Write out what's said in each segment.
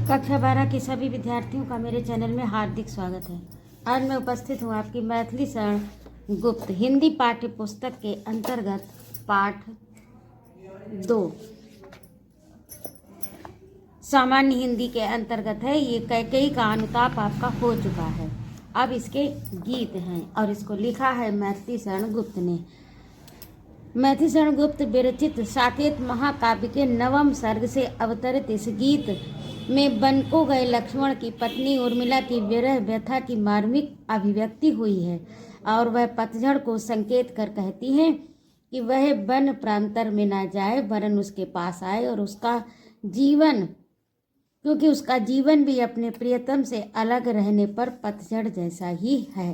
कक्षा 12 के सभी विद्यार्थियों का मेरे चैनल में हार्दिक स्वागत है। आज मैं उपस्थित हूँ आपकी मैथिली शरण गुप्त हिंदी पाठ्य पुस्तक के अंतर्गत पाठ 2 सामान्य हिंदी के अंतर्गत है। ये कैकेयी का अनुताप आपका हो चुका है। अब इसके गीत हैं और इसको लिखा है मैथिली शरण गुप्त ने। मैथिली शरण गुप्त विरचित साकेत महाकाव्य के 9वें सर्ग से अवतरित इस गीत में वन को गए लक्ष्मण की पत्नी उर्मिला की विरह व्यथा की मार्मिक अभिव्यक्ति हुई है और वह पतझड़ को संकेत कर कहती है कि वह वन प्रांतर में ना जाए वरन उसके पास आए और उसका जीवन, क्योंकि उसका जीवन भी अपने प्रियतम से अलग रहने पर पतझड़ जैसा ही है।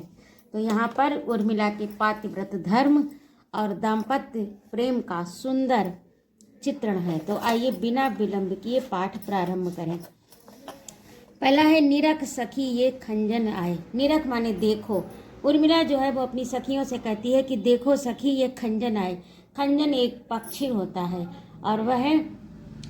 तो यहाँ पर उर्मिला के पातिव्रत धर्म और दाम्पत्य प्रेम का सुंदर चित्रण है। तो आइए बिना विलंब किए पाठ प्रारंभ करें। पहला है निरख सखी ये खंजन आए। निरख माने देखो। उर्मिला जो है वो अपनी सखियों से कहती है कि देखो सखी ये खंजन आए। खंजन एक पक्षी होता है और वह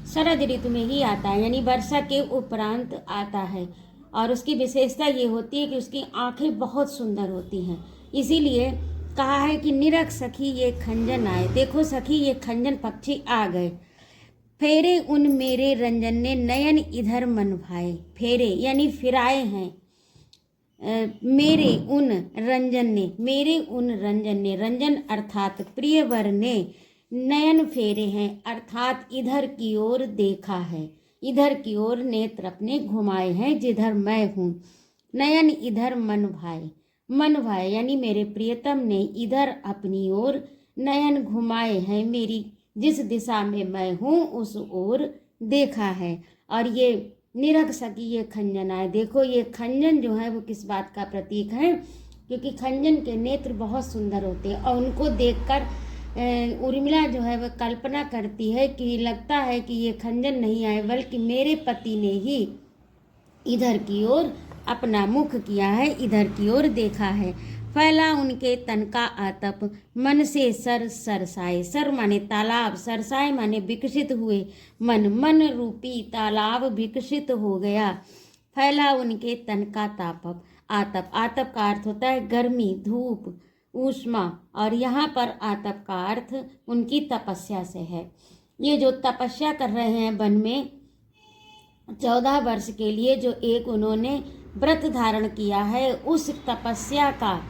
शरद ऋतु में ही आता है, यानी वर्षा के उपरांत आता है और उसकी विशेषता ये होती है कि उसकी आंखें बहुत सुंदर होती हैं। इसीलिए कहा है कि निरख सखी ये खंजन आए। देखो सखी ये खंजन पक्षी आ गए। फेरे उन मेरे रंजन ने नयन इधर मन भाए। फेरे यानी फिराए हैं। मेरे उन रंजन ने रंजन अर्थात प्रियवर ने नयन फेरे हैं अर्थात इधर की ओर देखा है। इधर की ओर नेत्र अपने घुमाए हैं जिधर मैं हूँ। नयन इधर मन भाए यानी मेरे प्रियतम ने इधर अपनी ओर नयन घुमाए हैं, मेरी जिस दिशा में मैं हूँ उस ओर देखा है। और ये निरख सकी ये खंजन आए। देखो ये खंजन जो है वो किस बात का प्रतीक है, क्योंकि खंजन के नेत्र बहुत सुंदर होते हैं और उनको देखकर उर्मिला जो है वह कल्पना करती है कि लगता है कि ये खंजन नहीं आए बल्कि मेरे पति ने ही इधर की ओर अपना मुख किया है, इधर की ओर देखा है। फैला उनके तन का आतप मन से सर सरसाए। सर माने तालाब, सरसाए माने विकसित हुए। मन रूपी तालाब विकसित हो गया। फैला उनके तन का आतप का अर्थ होता है गर्मी, धूप, ऊष्मा और यहाँ पर आतप का अर्थ उनकी तपस्या से है। ये जो तपस्या कर रहे हैं वन में 14 वर्ष के लिए जो एक उन्होंने व्रत धारण किया है, उस तपस्या का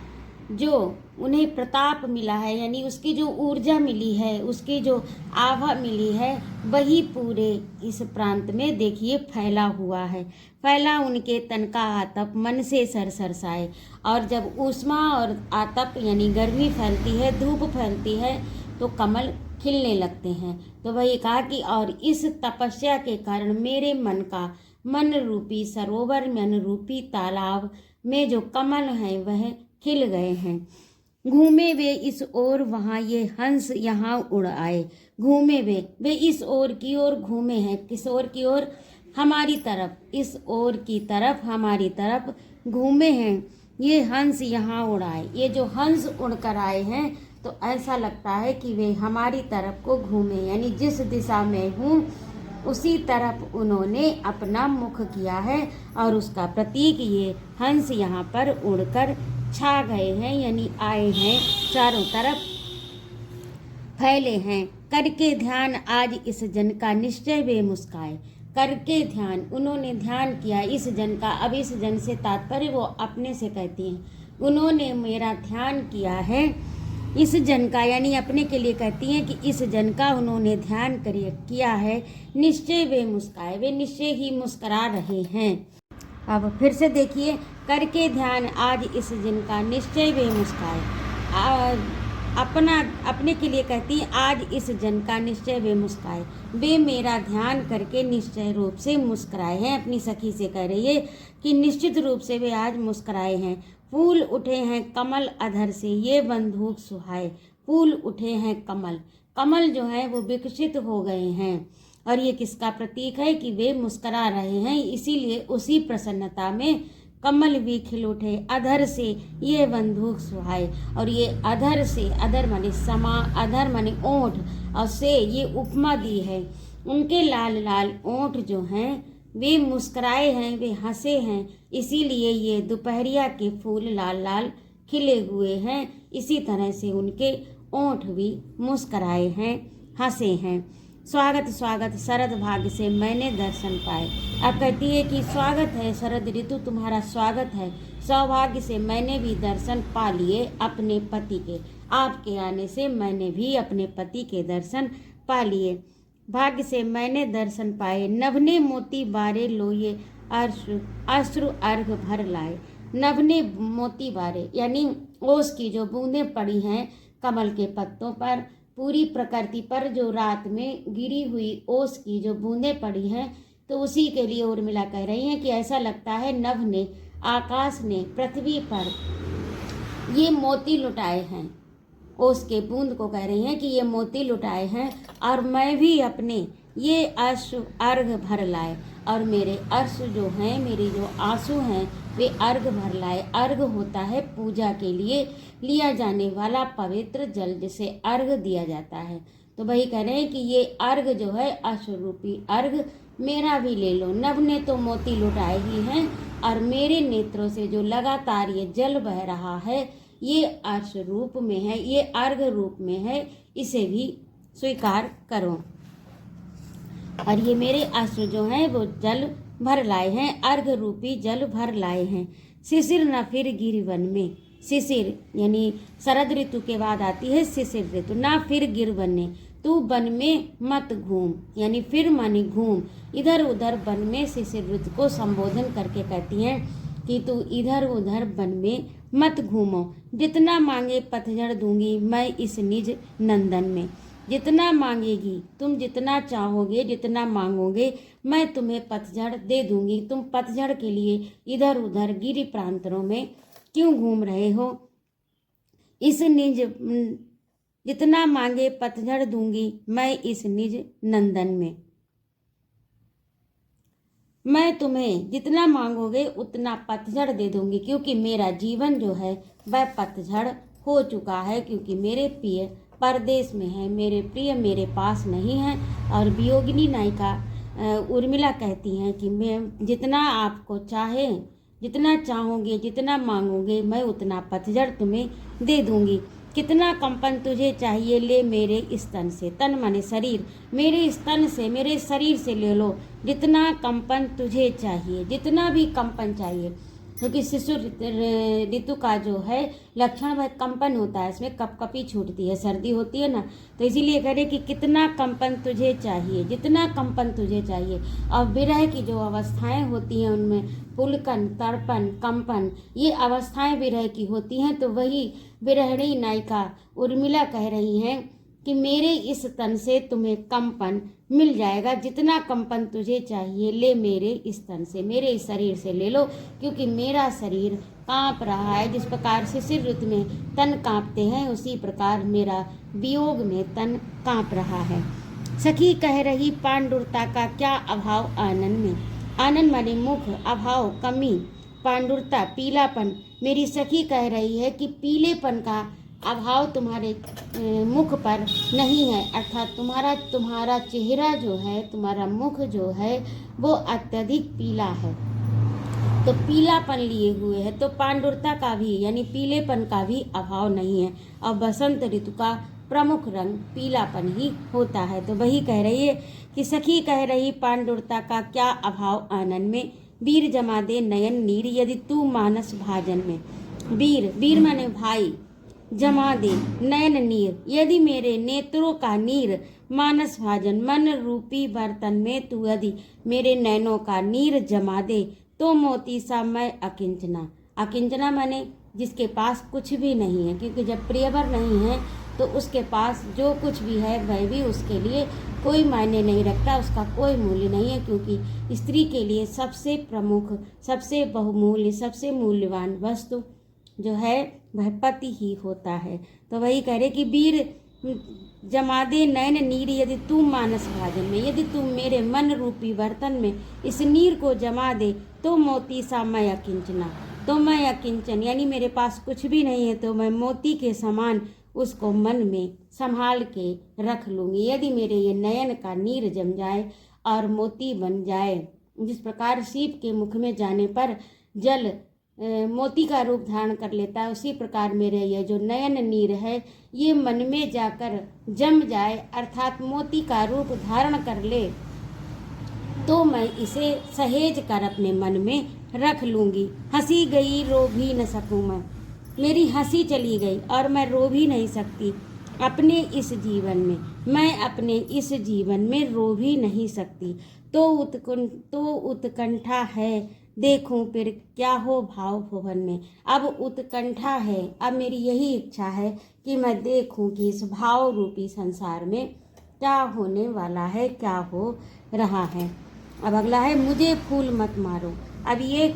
जो उन्हें प्रताप मिला है, यानी उसकी जो ऊर्जा मिली है, उसकी जो आभा मिली है, वही पूरे इस प्रांत में देखिए फैला हुआ है। फैला उनके तन का आतप मन से सर सरसाए। और जब ऊष्मा और आतप यानी गर्मी फैलती है, धूप फैलती है तो कमल खिलने लगते हैं। तो वही कहा कि और इस तपस्या के कारण मेरे मन रूपी सरोवर, मन रूपी तालाब में जो कमल हैं वह खिल गए हैं। घूमे वे इस ओर वहाँ ये हंस यहाँ उड़ आए। घूमे वे इस ओर की ओर घूमे हैं। किस ओर की ओर? हमारी तरफ। इस ओर की तरफ हमारी तरफ घूमे हैं ये हंस यहाँ उड़ आए। ये जो हंस उड़कर आए हैं तो ऐसा लगता है कि वे हमारी तरफ को घूमे, यानी जिस दिशा में हूँ उसी तरफ उन्होंने अपना मुख किया है और उसका प्रतीक ये हंस यहाँ पर उड़कर छा गए हैं, यानी आए हैं, चारों तरफ फैले हैं। करके ध्यान आज इस जन का निश्चय वे मुस्काए। करके ध्यान, उन्होंने ध्यान किया इस जन का। अब इस जन से तात्पर्य वो अपने से कहती हैं, उन्होंने मेरा ध्यान किया है इस जन का, यानी अपने के लिए कहती हैं कि इस जन का उन्होंने ध्यान किया है। निश्चय वे मुस्काए, वे निश्चय ही मुस्करा रहे हैं। अब फिर से देखिए, करके ध्यान आज इस जन का निश्चय वे मुस्काए। अपने के लिए कहती हैं आज इस जन का निश्चय वे मुस्काए। वे मेरा ध्यान करके निश्चय रूप से मुस्कराए हैं। अपनी सखी से कह रही है कि निश्चित रूप से वे आज मुस्कराए हैं। फूल उठे हैं कमल अधर से ये बंदूक सुहाए। फूल उठे हैं कमल जो है वो विकसित हो गए हैं और ये किसका प्रतीक है कि वे मुस्करा रहे हैं, इसीलिए उसी प्रसन्नता में कमल भी खिल उठे। अधर से ये बंदूक सुहाए। और ये अधर से, अधर माने समा, अधर माने ओंठ और से ये उपमा दी है। उनके लाल लाल ओंठ जो हैं वे मुस्कुराए हैं, वे हंसे हैं, इसीलिए ये दोपहरिया के फूल लाल लाल खिले हुए हैं। इसी तरह से उनके ओंठ भी मुस्कुराए हैं, हंसे हैं। स्वागत स्वागत शरद भाग्य से मैंने दर्शन पाए। अब कहती है कि स्वागत है शरद ऋतु, तुम्हारा स्वागत है। सौभाग्य से मैंने भी दर्शन पा लिए अपने पति के। आपके आने से मैंने भी अपने पति के दर्शन पा लिए। भाग्य से मैंने दर्शन पाए। नभने मोती बारे लोये अश्रु अर्घ भर लाए। नभने मोती बारे यानी ओस की जो बूंदें पड़ी हैं कमल के पत्तों पर, पूरी प्रकृति पर जो रात में गिरी हुई ओस की जो बूंदें पड़ी हैं, तो उसी के लिए उर्मिला कह रही हैं कि ऐसा लगता है नभ ने, आकाश ने पृथ्वी पर ये मोती लुटाए हैं। ओस के बूंद को कह रही हैं कि ये मोती लुटाए हैं और मैं भी अपने ये अश्रु अर्घ भर लाए, और मेरे अश्रु जो हैं, मेरे जो आंसू हैं, वे अर्घ भर लाए। अर्घ होता है पूजा के लिए लिया जाने वाला पवित्र जल, जिसे अर्घ दिया जाता है। तो वही कह रहे हैं कि ये अर्घ जो है अश्रु रूपी अर्घ मेरा भी ले लो। नभ ने तो मोती लुटाए ही हैं, और मेरे नेत्रों से जो लगातार ये जल बह रहा है, ये अश्रु रूप में है, ये अर्घ रूप में है, इसे भी स्वीकार करो। और ये मेरे अश्रु जो हैं वो जल भर लाए हैं, अर्घ रूपी जल भर लाए हैं। शिशिर न फिर गिर वन में। शिशिर यानी शरद ऋतु के बाद आती है शिशिर ऋतु। ना फिर गिर वन में, तू वन में मत घूम, यानी फिर माने घूम, इधर उधर वन में। शिशिर ऋतु को संबोधन करके कहती हैं कि तू इधर उधर वन में मत घूमो। जितना मांगे पतझड़ दूंगी मैं इस निज नंदन में। जितना मांगेगी, तुम जितना चाहोगे, जितना मांगोगे, मैं तुम्हें पतझड़ दे दूंगी। तुम पतझड़ के लिए इधर उधर गिरि प्रांतरों में क्यों घूम रहे हो? इस निज जितना मांगे पतझड़ दूंगी मैं इस निज नंदन में। मैं तुम्हें जितना मांगोगे उतना पतझड़ दे दूंगी, क्योंकि मेरा जीवन जो है वह पतझड़ हो चुका है, क्योंकि मेरे प्रिय परदेश में है, मेरे प्रिय मेरे पास नहीं है। और वियोगिनी नायिका उर्मिला कहती हैं कि मैं जितना आपको चाहे, जितना चाहोगे, जितना मांगोगे, मैं उतना पतझड़ तुम्हें दे दूंगी। कितना कंपन तुझे चाहिए ले मेरे स्तन से। तन माने शरीर, मेरे स्तन से, मेरे शरीर से ले लो जितना कंपन तुझे चाहिए, जितना भी कंपन चाहिए। क्योंकि शिशु ऋतु का जो है लक्षण वह कंपन होता है, इसमें कपकपी छूटती है, सर्दी होती है ना, तो इसीलिए कह रहे कि कितना कंपन तुझे चाहिए, जितना कंपन तुझे चाहिए। और विरह की जो अवस्थाएं होती हैं उनमें पुलकन, तर्पण, कंपन, ये अवस्थाएं विरह की होती हैं। तो वही विरहिणी नायिका उर्मिला कह रही हैं कि मेरे इस तन से तुम्हें कंपन मिल जाएगा। जितना कंपन तुझे चाहिए ले मेरे इस तन से, मेरे इस शरीर से ले लो, क्योंकि मेरा शरीर कांप रहा है। जिस प्रकार शिशिर ऋतु में तन कांपते हैं, उसी प्रकार मेरा वियोग में तन कांप रहा है। सखी कह रही पांडुरता का क्या अभाव आनंद में। आनंद माने मुख, अभाव कमी, पांडुरता पीलापन। मेरी सखी कह रही है कि पीलेपन का अभाव तुम्हारे मुख पर नहीं है, अर्थात तुम्हारा चेहरा जो है, तुम्हारा मुख जो है वो अत्यधिक पीला है। तो पीलापन लिए हुए है, तो पांडुरता का भी यानी पीलेपन का भी अभाव नहीं है। और बसंत ऋतु का प्रमुख रंग पीलापन ही होता है। तो वही कह रही है कि सखी कह रही पांडुरता का क्या अभाव आनंद में। वीर जमा दे नयन नीर यदि तू मानस भाजन में। वीर माने भाई, जमा दे नयन नीर, यदि मेरे नेत्रों का नीर, मानस भाजन मन रूपी बर्तन में तू यदि मेरे नैनों का नीर जमा दे, तो मोती सा मैं अकिंचना। अकिंचना माने जिसके पास कुछ भी नहीं है, क्योंकि जब प्रियवर नहीं है तो उसके पास जो कुछ भी है वह भी उसके लिए कोई मायने नहीं रखता, उसका कोई मूल्य नहीं है। क्योंकि स्त्री के लिए सबसे प्रमुख, सबसे बहुमूल्य, सबसे मूल्यवान वस्तु जो है वह पति ही होता है। तो वही कह रहे कि वीर जमा दे नयन नीर यदि तू मानस भाजन में, यदि तू मेरे मन रूपी बर्तन में इस नीर को जमा दे, तो मोती सा मैं अकिंचना। तो मैं अकिंचन यानी मेरे पास कुछ भी नहीं है, तो मैं मोती के समान उसको मन में संभाल के रख लूँगी। यदि मेरे ये नयन का नीर जम जाए और मोती बन जाए, जिस प्रकार सीप के मुख में जाने पर जल मोती का रूप धारण कर लेता है, उसी प्रकार मेरे यह जो नयन नीर है ये मन में जाकर जम जाए, अर्थात मोती का रूप धारण कर ले, तो मैं इसे सहेज कर अपने मन में रख लूँगी। हंसी गई रो भी न सकूँ मेरी हंसी चली गई और मैं रो भी नहीं सकती अपने इस जीवन में, मैं अपने इस जीवन में रो भी नहीं सकती। तो उत्कंठा है, देखूं फिर क्या हो भाव भुवन में। अब उत्कंठा है, अब मेरी यही इच्छा है कि मैं देखूं कि इस भाव रूपी संसार में क्या होने वाला है, क्या हो रहा है। अब अगला है, मुझे फूल मत मारो। अब ये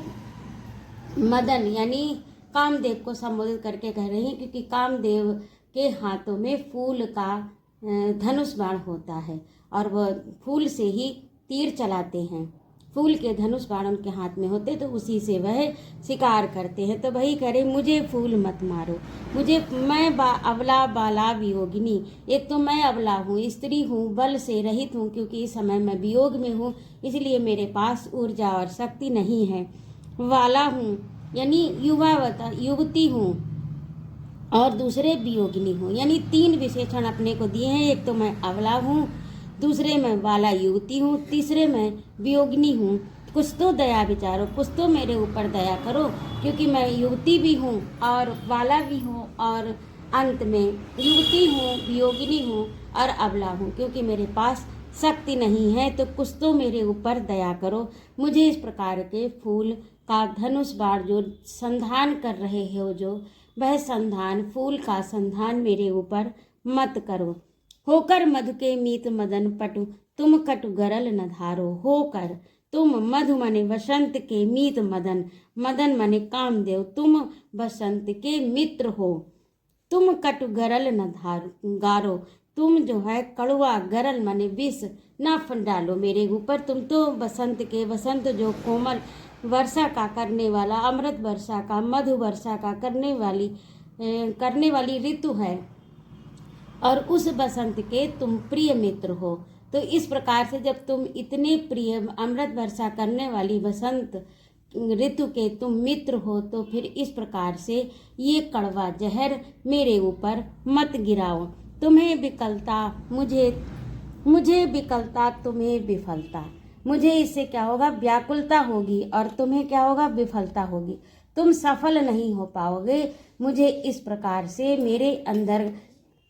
मदन यानी कामदेव को संबोधित करके कह रही हैं, क्योंकि कामदेव के हाथों में फूल का धनुष बाण होता है और वह फूल से ही तीर चलाते हैं। फूल के धनुष बाण उनके हाथ में होते, तो उसी से वह शिकार करते हैं। तो वही करे, मुझे फूल मत मारो, मैं अबला बाला वियोगिनी। एक तो मैं अबला हूँ, स्त्री हूँ, बल से रहित हूँ, क्योंकि इस समय मैं वियोग में हूँ, इसलिए मेरे पास ऊर्जा और शक्ति नहीं है। वाला हूँ यानी युवती हूँ, और दूसरे वियोगिनी हूँ, यानी 3 विशेषण अपने को दिए हैं। एक तो मैं अबला हूँ, दूसरे में बाला युवती हूँ, तीसरे में वियोगिनी हूँ। कुछ तो दया विचारो, कुछ तो मेरे ऊपर दया करो, क्योंकि मैं युवती भी हूँ और बाला भी हूँ और अंत में युवती हूँ, वियोगिनी हूँ और अबला हूँ, क्योंकि मेरे पास शक्ति नहीं है। तो कुछ तो मेरे ऊपर दया करो। मुझे इस प्रकार के फूल का धनुष बाण जो संधान कर रहे हो, जो वह संधान, फूल का संधान मेरे ऊपर मत करो। होकर मधु के मीत मदन पटु, तुम कटु गरल न धारो। होकर तुम मधु मने वसंत के मीत मदन, मदन मने कामदेव, तुम वसंत के मित्र हो। तुम कटु गरल न गारो, तुम जो है कड़वा, गरल मने विष न डालो मेरे ऊपर। तुम तो बसंत के, बसंत जो कोमल वर्षा का करने वाला, अमृत वर्षा का, मधु वर्षा का करने वाली ऋतु है, और उस बसंत के तुम प्रिय मित्र हो। तो इस प्रकार से जब तुम इतने प्रिय अमृत वर्षा करने वाली बसंत ऋतु के तुम मित्र हो, तो फिर इस प्रकार से ये कड़वा जहर मेरे ऊपर मत गिराओ। तुम्हें विकलता, मुझे विकलता, तुम्हें विफलता। मुझे इससे क्या होगा, व्याकुलता होगी, और तुम्हें क्या होगा, विफलता होगी। तुम सफल नहीं हो पाओगे। मुझे इस प्रकार से मेरे अंदर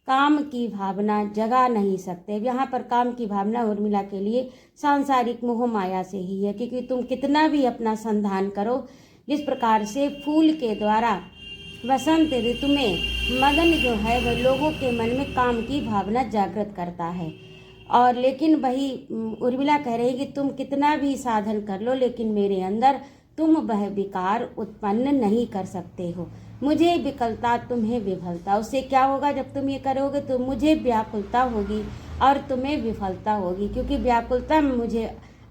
काम की भावना जगा नहीं सकते। यहाँ पर काम की भावना उर्मिला के लिए सांसारिक मोह माया से ही है, क्योंकि तुम कितना भी अपना संधान करो, जिस प्रकार से फूल के द्वारा वसंत ऋतु में मदन जो है वह लोगों के मन में काम की भावना जागृत करता है, और लेकिन वही उर्मिला कह रही है कि तुम कितना भी साधन कर लो, लेकिन मेरे अंदर तुम वह विकार उत्पन्न नहीं कर सकते हो। मुझे विकलता, तुम्हें विफलता। उससे क्या होगा, जब तुम ये करोगे तो मुझे व्याकुलता होगी और तुम्हें विफलता होगी, क्योंकि व्याकुलता मुझे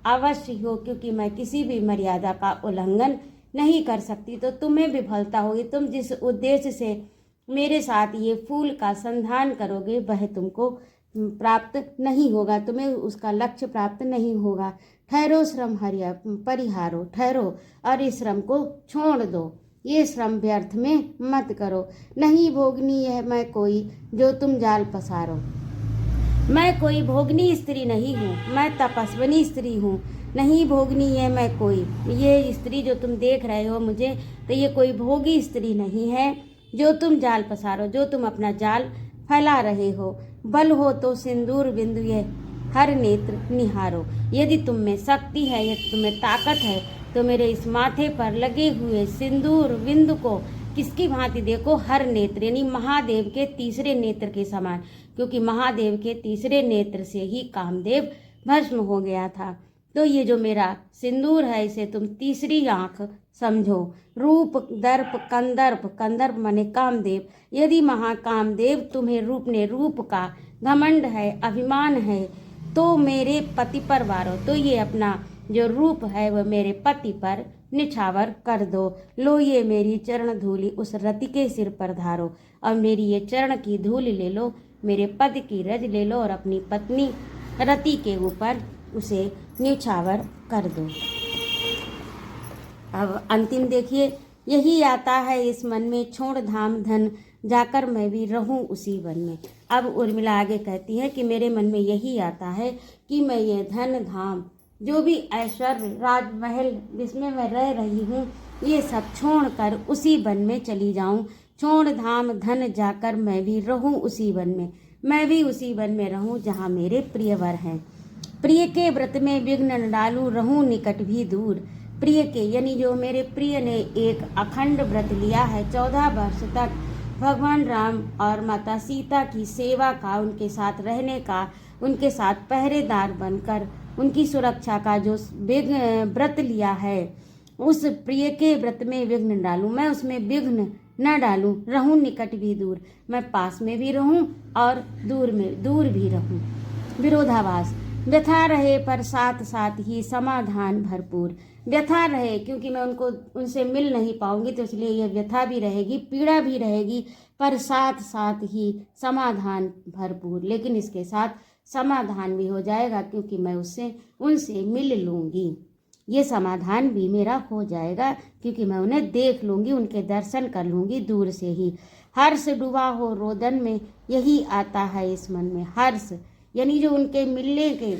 अवश्य हो, क्योंकि मैं किसी भी मर्यादा का उल्लंघन नहीं कर सकती। तो तुम्हें विफलता होगी। तुम जिस उद्देश्य से मेरे साथ ये फूल का संधान करोगे वह तुमको प्राप्त नहीं होगा, तुम्हें उसका लक्ष्य प्राप्त नहीं होगा। ठहरो श्रम हरिया परिहारो, ठहरो और इस श्रम को छोड़ दो, ये श्रम व्यर्थ में मत करो। नहीं भोगनी है मैं कोई जो तुम जाल पसारो। मैं कोई भोगनी स्त्री नहीं हूँ, मैं तपस्विनी स्त्री हूँ। नहीं भोगनी है मैं कोई, ये स्त्री जो तुम देख रहे हो मुझे, तो ये कोई भोगी स्त्री नहीं है जो तुम जाल पसारो, जो तुम अपना जाल फैला रहे हो। बल हो तो सिंदूर बिंदु ये हर नेत्र निहारो। यदि तुम में शक्ति है, यदि तुम्हें ताकत है, तो मेरे इस माथे पर लगे हुए सिंदूर बिंदु को किसकी भांति देखो, हर नेत्र यानी महादेव के तीसरे नेत्र के समान, क्योंकि महादेव के तीसरे नेत्र से ही कामदेव भस्म हो गया था। तो ये जो मेरा सिंदूर है इसे तुम तीसरी आंख समझो। रूप दर्प कंदर्प, कंदर्प माने कामदेव। यदि महाकामदेव तुम्हें रूप का घमंड है, अभिमान है, तो मेरे पति पर वारो। तो ये अपना जो रूप है वह मेरे पति पर निछावर कर दो। लो ये मेरी चरण धूलि उस रति के सिर पर धारो, और मेरी ये चरण की धूल ले लो, मेरे पद की रज ले लो, और अपनी पत्नी रति के ऊपर उसे न्यौछावर कर दो। अब अंतिम देखिए, यही आता है इस मन में, छोड़ धाम धन जाकर मैं भी रहूं उसी वन में। अब उर्मिला आगे कहती है कि मेरे मन में यही आता है कि मैं ये धन धाम, जो भी ऐश्वर्य राजमहल जिसमें मैं रह रही हूँ, ये सब छोड़कर उसी वन में चली जाऊं। छोड़ धाम धन जाकर मैं भी रहूं उसी वन में, मैं भी उसी वन में रहूं जहाँ मेरे प्रियवर हैं। प्रिय के व्रत में विघ्न न डालूं, रहूं निकट भी दूर। प्रिय के यानी जो मेरे प्रिय ने एक अखंड व्रत लिया है 14 वर्ष तक, भगवान राम और माता सीता की सेवा का, उनके साथ रहने का, उनके साथ पहरेदार बनकर उनकी सुरक्षा का जो व्रत लिया है, उस प्रिय के व्रत में विघ्न डालूं, मैं उसमें विघ्न न डालूं। रहूं निकट भी दूर, मैं पास में भी रहूं और दूर भी रहूं। विरोधाभास, व्यथा रहे पर साथ साथ ही समाधान भरपूर। व्यथा रहे क्योंकि मैं उनसे मिल नहीं पाऊंगी, तो इसलिए यह व्यथा भी रहेगी, पीड़ा भी रहेगी, पर साथ साथ ही समाधान भरपूर, लेकिन इसके साथ समाधान भी हो जाएगा क्योंकि मैं उनसे मिल लूंगी। ये समाधान भी मेरा हो जाएगा क्योंकि मैं उन्हें देख लूंगी, उनके दर्शन कर लूंगी दूर से ही। हर्ष डूबा हो रोदन में, यही आता है इस मन में। हर्ष यानी जो उनके मिलने के,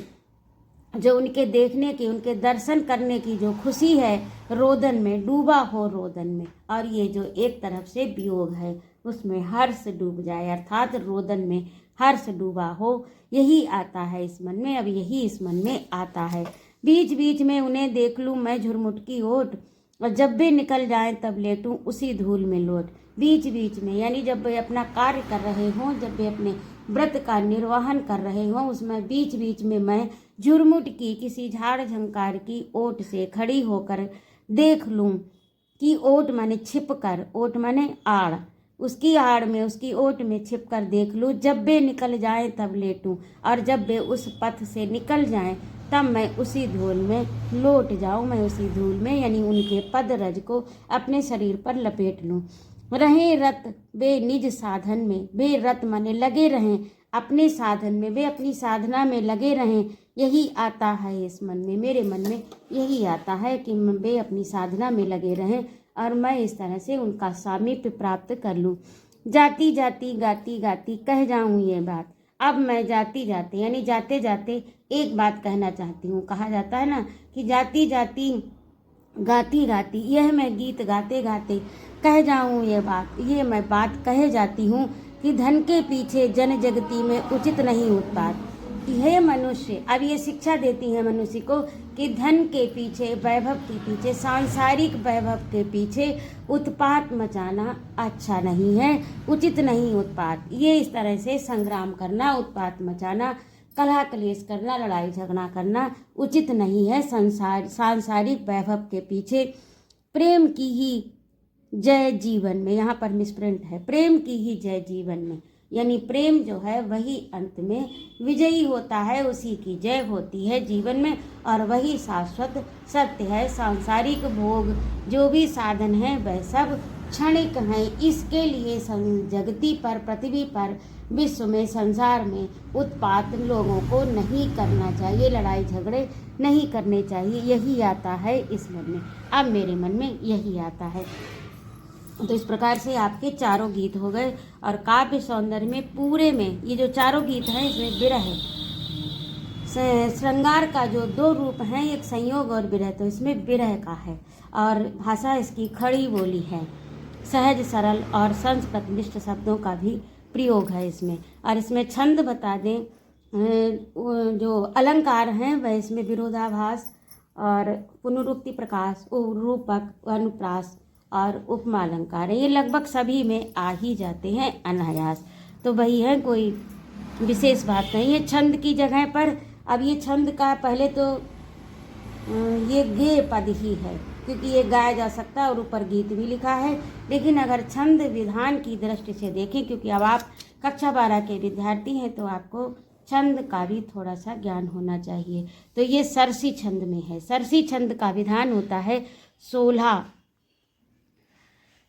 जो उनके देखने की, उनके दर्शन करने की जो खुशी है, रोदन में, डूबा हो रोदन में, और ये जो एक तरफ से वियोग है उसमें हर्ष डूब जाए, अर्थात रोदन में हर्ष डूबा हो, यही आता है इस मन में। अब यही इस मन में आता है। बीच बीच में उन्हें देख लूं मैं झुरमुटकी ओट, और जब वे निकल जाएं तब लेटूं उसी धूल में लोट। बीच बीच में यानी जब वे अपना कार्य कर रहे हों, जब वे अपने व्रत का निर्वहन कर रहे हों, उसमें बीच बीच में मैं झुरमुट की किसी झाड़ झंकार की ओट से खड़ी होकर देख लूं कि ओट माने छिप कर, ओट माने आड़, उसकी आड़ में, उसकी ओट में छिप कर देख लूं। जब वे निकल जाएं तब लेटूं, और जब वे उस पथ से निकल जाएं तब मैं उसी धूल में लौट जाऊं, मैं उसी धूल में यानी उनके पद रज को अपने शरीर पर लपेट लूं। रहे रत वे निज साधन में, वे रत माने लगे रहें अपने साधन में, वे अपनी साधना में लगे रहें, यही आता है इस मन में। मेरे मन में यही आता है कि वे अपनी साधना में लगे रहें और मैं इस तरह से उनका सामीप्य प्राप्त कर लूं। जाती जाती गाती गाती कह जाऊं ये बात। अब मैं जाती जाते यानी जाते जाते एक बात कहना चाहती हूँ। कहा जाता है ना कि जाती जाती गाती गाती, यह मैं गीत गाते गाते कह जाऊं ये बात, ये मैं बात कहे जाती हूँ कि धन के पीछे जन जगती में उचित नहीं उत्पात। हे मनुष्य, अब ये शिक्षा देती है मनुष्य को कि धन के पीछे, वैभव के पीछे, सांसारिक वैभव के पीछे उत्पात मचाना अच्छा नहीं है, उचित नहीं उत्पात। ये इस तरह से संग्राम करना, उत्पात मचाना, कलह कलेश करना, लड़ाई झगड़ा करना उचित नहीं है। सांसारिक वैभव के पीछे प्रेम की ही जय जीवन में, यहाँ पर मिसप्रिंट है, प्रेम की ही जय जीवन में, यानी प्रेम जो है वही अंत में विजयी होता है, उसी की जय होती है जीवन में, और वही शाश्वत सत्य है। सांसारिक भोग जो भी साधन है वह सब क्षणिक हैं। इसके लिए जगती पर, पृथ्वी पर, विश्व में, संसार में उत्पात लोगों को नहीं करना चाहिए, लड़ाई झगड़े नहीं करने चाहिए, यही आता है इस मन में। अब मेरे मन में यही आता है। तो इस प्रकार से आपके चारों गीत हो गए, और काव्य सौंदर्य में पूरे में ये जो चारों गीत हैं इसमें विरह, श्रृंगार का जो दो रूप हैं, एक संयोग और विरह, तो इसमें विरह का है, और भाषा इसकी खड़ी बोली है, सहज सरल और संस्कृतनिष्ठ शब्दों का भी प्रयोग है इसमें। और इसमें छंद बता दें, जो अलंकार हैं वह इसमें विरोधाभास और पुनरुक्ति प्रकाश, रूपक, अनुप्रास और उपमा अलंकार है, ये लगभग सभी में आ ही जाते हैं अनायास, तो वही है, कोई विशेष बात नहीं है छंद की जगह पर। अब ये छंद का पहले तो ये गे पद ही है क्योंकि ये गाया जा सकता है और ऊपर गीत भी लिखा है, लेकिन अगर छंद विधान की दृष्टि से देखें, क्योंकि अब आप कक्षा 12 के विद्यार्थी हैं तो आपको छंद का भी थोड़ा सा ज्ञान होना चाहिए। तो ये सरसी छंद में है। सरसी छंद का विधान होता है 16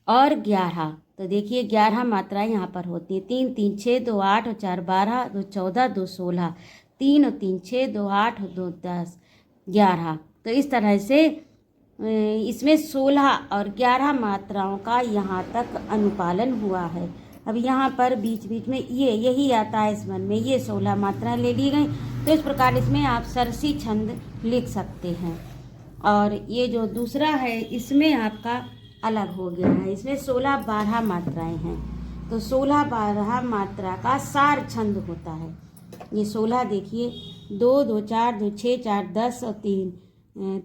और 11। तो देखिए 11 मात्राएं यहाँ पर होती हैं, 3 3 6 2 8 और 4 12 2 14 2 16। 3 और 3 6, 2 8 और 2 10 11। तो इस तरह से इसमें 16 और 11 मात्राओं का यहाँ तक अनुपालन हुआ है। अब यहाँ पर बीच बीच में यही आता है इस वन में, ये 16 मात्राएं ले ली गई। तो इस प्रकार इसमें आप सरसी छंद लिख सकते हैं। और ये जो दूसरा है इसमें आपका अलग हो गया है, इसमें 16-12 मात्राएं हैं। तो 16-12 मात्रा का सार छंद होता है। ये 16 देखिए, 2 2 4 2 6 4 10 और 3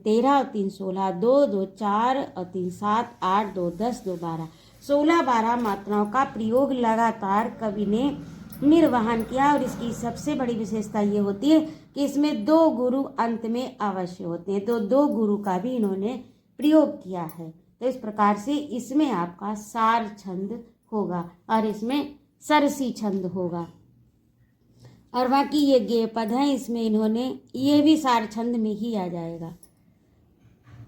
13 और 3 16, 2 2 4 और 3 7 8 2 10 2 12। 16-12 मात्राओं का प्रयोग लगातार कवि ने निर्वहन किया। और इसकी सबसे बड़ी विशेषता ये होती है कि इसमें 2 गुरु अंत में अवश्य होते हैं। तो 2 गुरु का भी इन्होंने प्रयोग किया है। तो इस प्रकार से इसमें आपका सार छंद होगा और इसमें सरसी छंद होगा। और बाकी ये गेय पद हैं, इसमें इन्होंने ये भी सार छंद में ही आ जाएगा।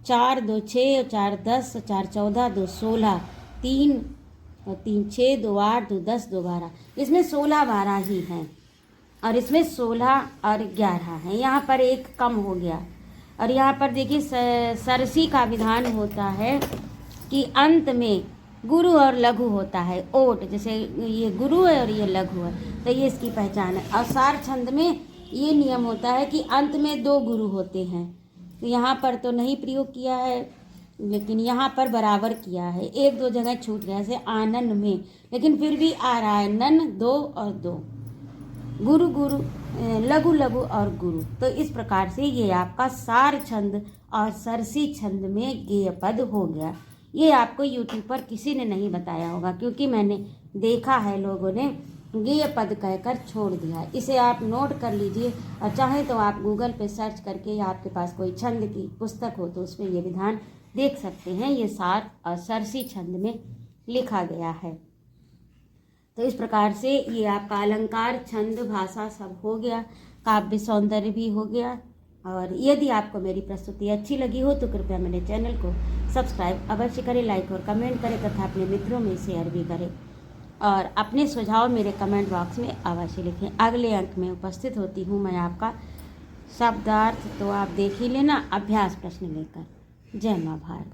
4 2 6 और 4 10 और 4 14 2 16, 3 और 3 6, 2 8 2 10 2 12। इसमें 16-12 ही हैं और इसमें 16 और 11 हैं। यहाँ पर एक कम हो गया। और यहाँ पर देखिए सरसी का विधान होता है कि अंत में गुरु और लघु होता है, ओट, जैसे ये गुरु है और ये लघु है, तो ये इसकी पहचान है। और सार छंद में ये नियम होता है कि अंत में 2 गुरु होते हैं। तो यहाँ पर तो नहीं प्रयोग किया है, लेकिन यहाँ पर बराबर किया है। 1-2 जगह छूट गया, जैसे आनंद में, लेकिन फिर भी आ रहा है नन 2 और 2, गुरु गुरु, लघु लघु और गुरु। तो इस प्रकार से ये आपका सार छंद और सरसी छंद में गेय पद हो गया। ये आपको YouTube पर किसी ने नहीं बताया होगा, क्योंकि मैंने देखा है लोगों ने गेय पद कहकर छोड़ दिया है। इसे आप नोट कर लीजिए और चाहें तो आप गूगल पे सर्च करके या आपके पास कोई छंद की पुस्तक हो तो उसमें ये विधान देख सकते हैं। ये सार और सरसी छंद में लिखा गया है। तो इस प्रकार से ये आपका अलंकार, छंद, भाषा सब हो गया, काव्य सौंदर्य भी हो गया। और यदि आपको मेरी प्रस्तुति अच्छी लगी हो तो कृपया मेरे चैनल को सब्सक्राइब अवश्य करें, लाइक और कमेंट करें तथा अपने मित्रों में शेयर भी करें। और अपने सुझाव मेरे कमेंट बॉक्स में अवश्य लिखें। अगले अंक में उपस्थित होती हूँ मैं आपका शब्दार्थ, तो आप देख ही लेना अभ्यास प्रश्न लेकर। जय माँ भारत।